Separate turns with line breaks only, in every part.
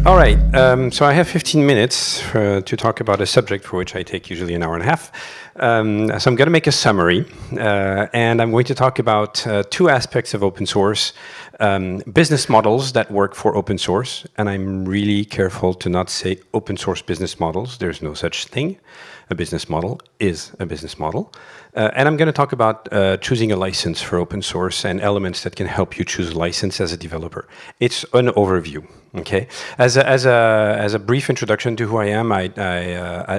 All right, so I have 15 minutes to talk about a subject for which I take usually an hour and a half. So I'm going to make a summary, and I'm going to talk about two aspects of open source, business models that work for open source, and I'm really careful to not say open source business models. There's no such thing. A business model is a business model. And I'm going to talk about choosing a license for open source and elements that can help you choose a license as a developer. It's an overview, okay? As a brief introduction to who I am, I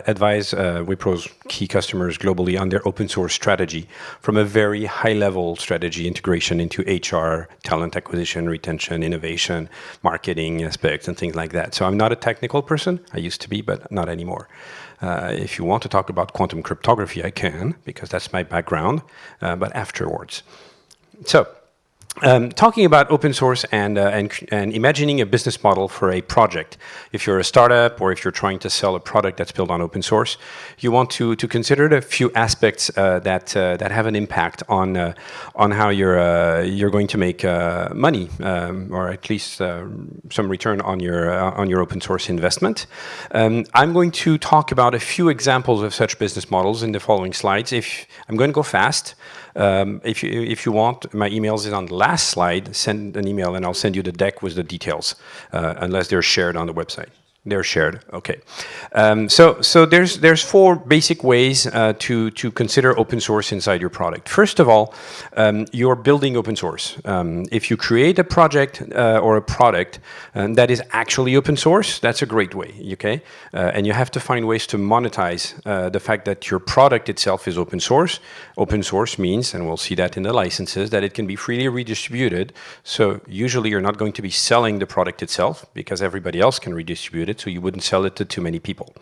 advise Wipro's key customers globally on their open source strategy, from a very high-level strategy integration into HR, talent acquisition, retention, innovation, marketing aspects, and things like that. So I'm not a technical person. I used to be, but not anymore. If you want to talk about quantum cryptography, I can, because that's my background, but afterwards. So, talking about open source and imagining a business model for a project. If you're a startup or if you're trying to sell a product that's built on open source, you want to consider a few aspects that have an impact on how you're going to make money, or at least some return on your open source investment. I'm going to talk about a few examples of such business models in the following slides. I'm going to go fast. If you want, my emails is on the last slide. Send an email and I'll send you the deck with the details, unless they're shared on the website. They're shared, okay. So there's four basic ways to consider open source inside your product. First of all, you're building open source. If you create a project or a product that is actually open source, that's a great way, okay? And you have to find ways to monetize the fact that your product itself is open source. Open source means, and we'll see that in the licenses, that it can be freely redistributed. So usually you're not going to be selling the product itself because everybody else can redistribute it, so you wouldn't sell it to too many people.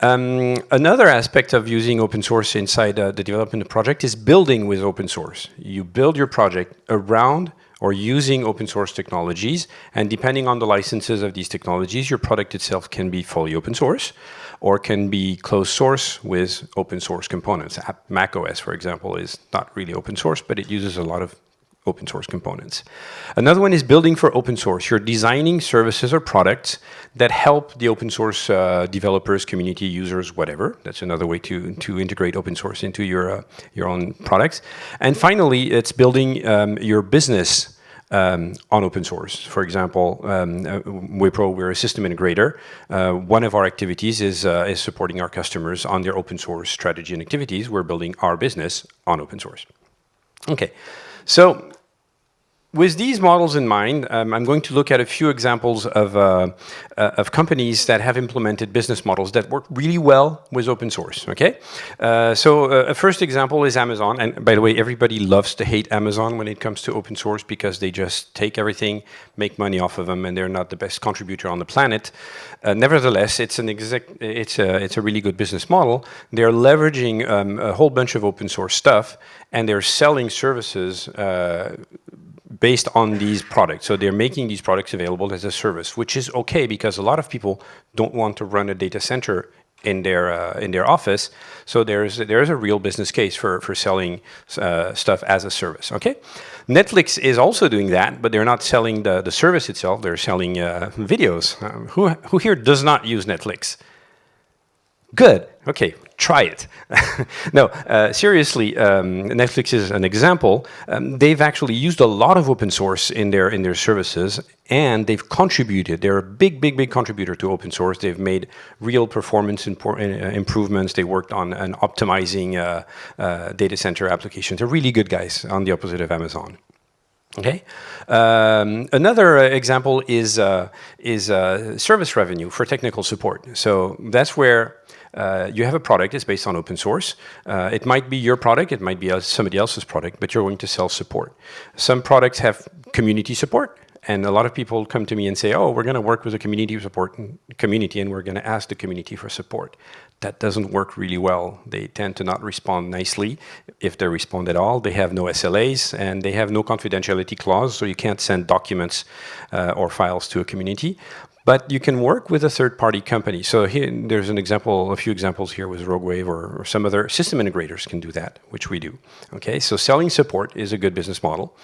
Another aspect of using open source inside the development of the project is building with open source. You build your project around or using open source technologies, and depending on the licenses of these technologies, your product itself can be fully open source or can be closed source with open source components. macOS, for example, is not really open source, but it uses a lot of open source components. Another one is building for open source. You're designing services or products that help the open source developers, community users, whatever. That's another way to integrate open source into your own products. And finally, it's building your business on open source. For example, Wipro, we're a system integrator. One of our activities is supporting our customers on their open source strategy and activities. We're building our business on open source. Okay, so with these models in mind, I'm going to look at a few examples of companies that have implemented business models that work really well with open source, okay? So a first example is Amazon, and by the way, everybody loves to hate Amazon when it comes to open source because they just take everything, make money off of them, and they're not the best contributor on the planet. Nevertheless, it's a really good business model. They're leveraging a whole bunch of open source stuff, and they're selling services based on these products. So they're making these products available as a service, which is okay because a lot of people don't want to run a data center in their office. So there's a real business case for selling stuff as a service, okay? Netflix is also doing that, but they're not selling the service itself. They're selling videos. Who here does not use Netflix? Good. Okay, try it. No, seriously, Netflix is an example. They've actually used a lot of open source in their services, and they've contributed. They're a big contributor to open source. They've made real performance improvements. They worked on optimizing data center applications. They're really good guys, on the opposite of Amazon. Okay. Another example is service revenue for technical support. So that's where you have a product that's based on open source. It might be your product, it might be somebody else's product, but you're going to sell support. Some products have community support, and a lot of people come to me and say, oh, we're going to work with a community and we're going to ask the community for support. That doesn't work really well. They tend to not respond nicely. If they respond at all, they have no SLAs and they have no confidentiality clause, so you can't send documents or files to a community. But you can work with a third-party company. So here, there's an example, a few examples here with RogueWave or some other system integrators can do that, which we do. Okay, so selling support is a good business model.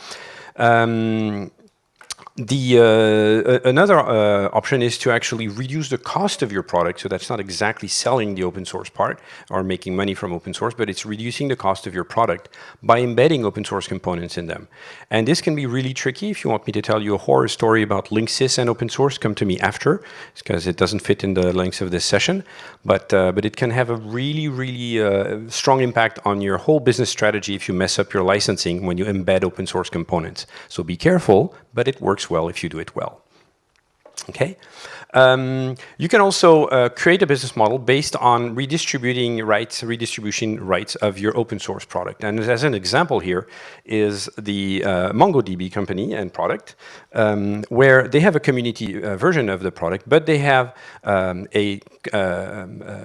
Another option is to actually reduce the cost of your product. So that's not exactly selling the open source part or making money from open source, but it's reducing the cost of your product by embedding open source components in them. And this can be really tricky. If you want me to tell you a horror story about Linksys and open source, come to me after, because it doesn't fit in the length of this session. But it can have a really strong impact on your whole business strategy if you mess up your licensing when you embed open source components. So be careful, but it works well if you do it well. Okay. You can also create a business model based on redistribution rights of your open source product. And as an example here is the MongoDB company and product, where they have a community version of the product, but they have a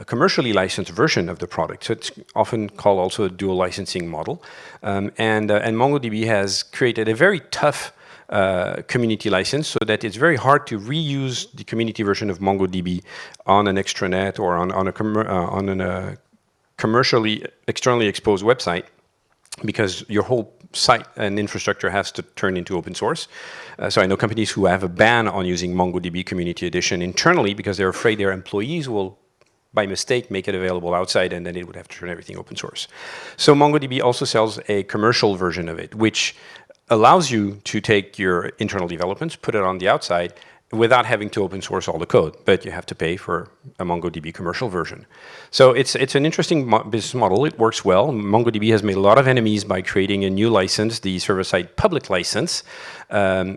commercially licensed version of the product. So it's often called also a dual licensing model. And MongoDB has created a very tough community license, so that it's very hard to reuse the community version of MongoDB on an extranet or on a commercially externally exposed website, because your whole site and infrastructure has to turn into open source. So I know companies who have a ban on using MongoDB Community Edition internally because they're afraid their employees will by mistake make it available outside, and then it would have to turn everything open source. So MongoDB also sells a commercial version of it, which allows you to take your internal developments, put it on the outside, without having to open source all the code, but you have to pay for a MongoDB commercial version. So it's an interesting business model. It works well. MongoDB has made a lot of enemies by creating a new license, the server-side public license,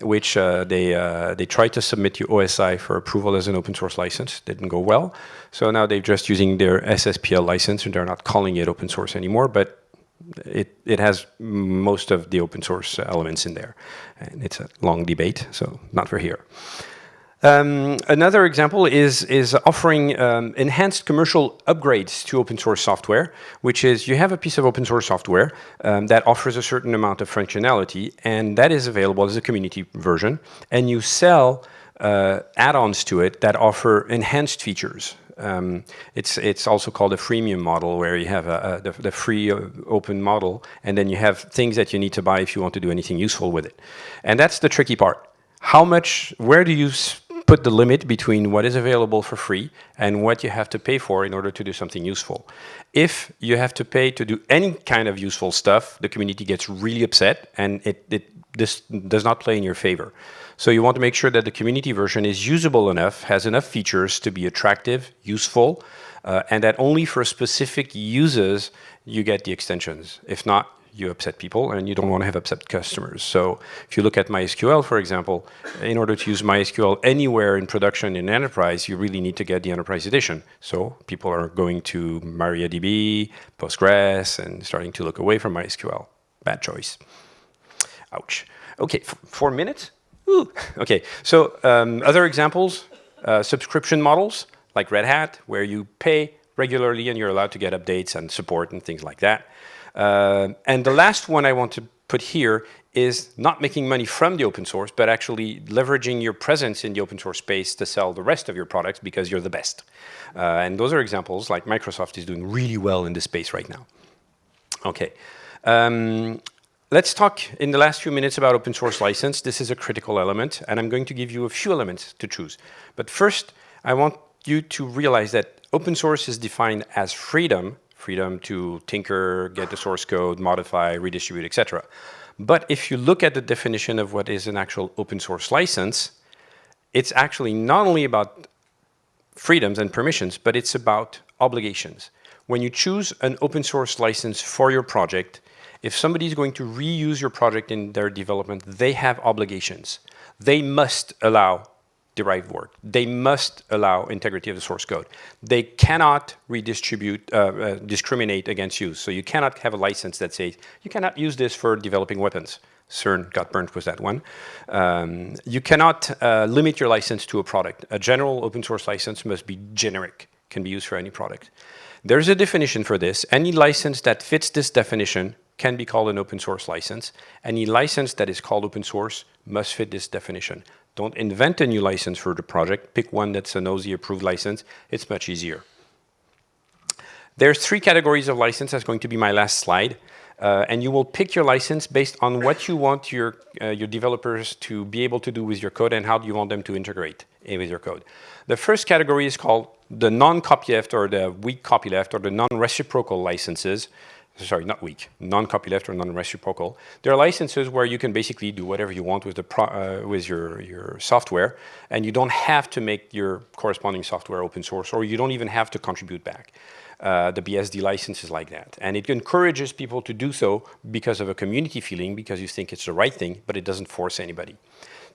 which they tried to submit to OSI for approval as an open source license. Didn't go well. So now they're just using their SSPL license, and they're not calling it open source anymore, but it has most of the open source elements in there. And it's a long debate, so not for here. Another example is offering enhanced commercial upgrades to open source software, which is you have a piece of open source software that offers a certain amount of functionality, and that is available as a community version, and you sell add-ons to it that offer enhanced features. It's also called a freemium model, where you have the free open model, and then you have things that you need to buy if you want to do anything useful with it. And that's the tricky part. Where do you put the limit between what is available for free and what you have to pay for in order to do something useful? If you have to pay to do any kind of useful stuff, the community gets really upset, and this does not play in your favor. So you want to make sure that the community version is usable enough, has enough features to be attractive, useful, and that only for specific uses you get the extensions. If not, you upset people, and you don't want to have upset customers. So if you look at MySQL, for example, in order to use MySQL anywhere in production in enterprise, you really need to get the enterprise edition. So people are going to MariaDB, Postgres, and starting to look away from MySQL. Bad choice. Ouch. Okay, 4 minutes? Ooh. Okay, so other examples, subscription models like Red Hat, where you pay regularly and you're allowed to get updates and support and things like that. And the last one I want to put here is not making money from the open source, but actually leveraging your presence in the open source space to sell the rest of your products because you're the best. And those are examples, like Microsoft is doing really well in this space right now. Okay. Let's talk in the last few minutes about open source license. This is a critical element, and I'm going to give you a few elements to choose. But first, I want you to realize that open source is defined as freedom to tinker, get the source code, modify, redistribute, etc. But if you look at the definition of what is an actual open source license, it's actually not only about freedoms and permissions, but it's about obligations. When you choose an open source license for your project, if somebody is going to reuse your project in their development, they have obligations. They must allow derived work. They must allow integrity of the source code. They cannot discriminate against use. So you cannot have a license that says, you cannot use this for developing weapons. CERN got burnt with that one. You cannot limit your license to a product. A general open source license must be generic, can be used for any product. There's a definition for this. Any license that fits this definition can be called an open source license. Any license that is called open source must fit this definition. Don't invent a new license for the project. Pick one that's an OSI approved license. It's much easier. There's 3 categories of license. That's going to be my last slide. and you will pick your license based on what you want your developers to be able to do with your code and how do you want them to integrate with your code. The first category is called the non-copyleft or the weak copyleft or the non-reciprocal licenses. Sorry, not weak, non-copyleft or non-reciprocal. There are licenses where you can basically do whatever you want with with your software, and you don't have to make your corresponding software open source, or you don't even have to contribute back. The BSD license is like that, and it encourages people to do so because of a community feeling, because you think it's the right thing, but it doesn't force anybody.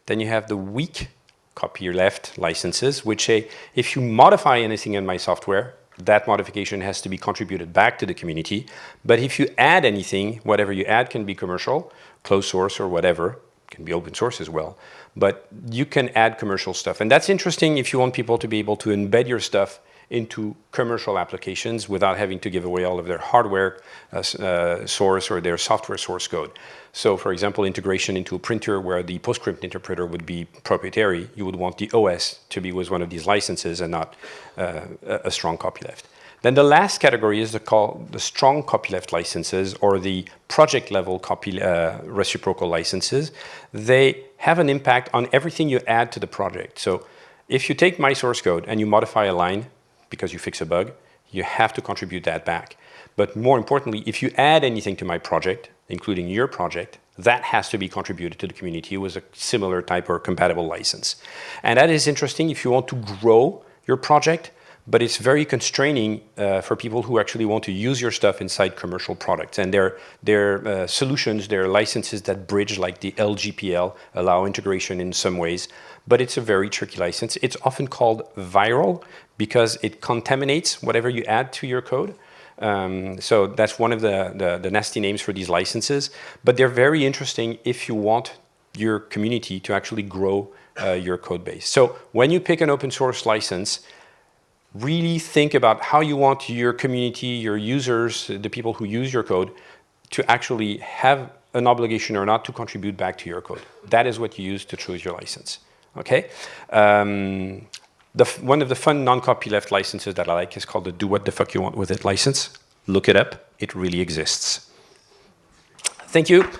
Then you have the weak copyleft licenses, which say if you modify anything in my software, that modification has to be contributed back to the community. But if you add anything, whatever you add can be commercial, closed source or whatever, can be open source as well. But you can add commercial stuff. And that's interesting if you want people to be able to embed your stuff into commercial applications without having to give away all of their hardware source or their software source code. So for example, integration into a printer where the PostScript interpreter would be proprietary, you would want the OS to be with one of these licenses and not a strong copyleft. Then the last category is called the strong copyleft licenses or the project level reciprocal licenses. They have an impact on everything you add to the project. So if you take my source code and you modify a line because you fix a bug, you have to contribute that back. But more importantly, if you add anything to my project, including your project, that has to be contributed to the community with a similar type or compatible license. And that is interesting if you want to grow your project, but it's very constraining for people who actually want to use your stuff inside commercial products. And their solutions, their licenses that bridge, like the LGPL, allow integration in some ways, but it's a very tricky license. It's often called viral because it contaminates whatever you add to your code. So that's one of the nasty names for these licenses, but they're very interesting if you want your community to actually grow your code base. So when you pick an open source license, really think about how you want your community, your users, the people who use your code, to actually have an obligation or not to contribute back to your code. That is what you use to choose your license. Okay? One of the fun non-copyleft licenses that I like is called the Do What the Fuck You Want With It license. Look it up. It really exists. Thank you.